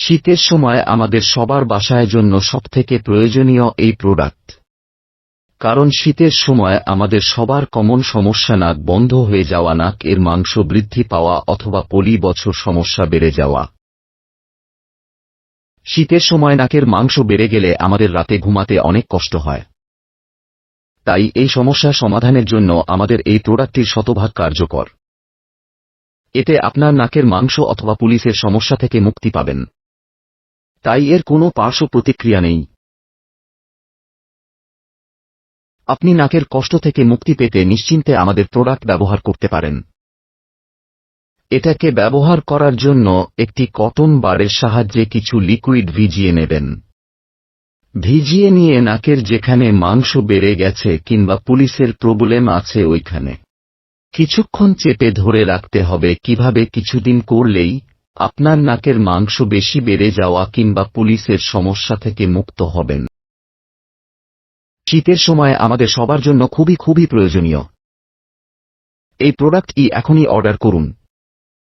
শীতের সময় আমাদের সবার বাসায় জন্য সবথেকে প্রয়োজনীয় এই প্রোডাক্ট। কারণ শীতের সময় আমাদের সবার কমন সমস্যা নাক বন্ধ হয়ে যাওয়া, নাক এর মাংস বৃদ্ধি পাওয়া অথবা পলি বছর সমস্যা বেড়ে যাওয়া। শীতের সময় নাকের মাংস বেড়ে গেলে আমাদের রাতে ঘুমাতে অনেক কষ্ট হয়। তাই এই সমস্যা সমাধানের জন্য আমাদের এই প্রোডাক্টটি শতভাগ কার্যকর। এতে আপনার নাকের মাংস অথবা পুলিশের সমস্যা থেকে মুক্তি পাবেন। তাই এর কোনো পার্শ্ব প্রতিক্রিয়া নেই। আপনি নাকের কষ্ট থেকে মুক্তি পেতে নিশ্চিন্তে আমাদের প্রোডাক্ট ব্যবহার করতে পারেন। এটাকে ব্যবহার করার জন্য একটি কটন বারের সাহায্যে কিছু লিকুইড ভিজিয়ে নেবেন। ভিজিয়ে নিয়ে নাকের যেখানে মাংস বেড়ে গেছে কিংবা পুলিশের প্রবলেম আছে ওইখানে কিছুক্ষণ চেপে ধরে রাখতে হবে। কিভাবে? কিছুদিন করলেই আপনার নাকের মাংস বেশি বেড়ে যাওয়া কিংবা পুলিশের সমস্যা থেকে মুক্ত হবেন। শীতের সময় আমাদের সবার জন্য খুবই প্রয়োজনীয় এই প্রোডাক্টটি এখনই অর্ডার করুন।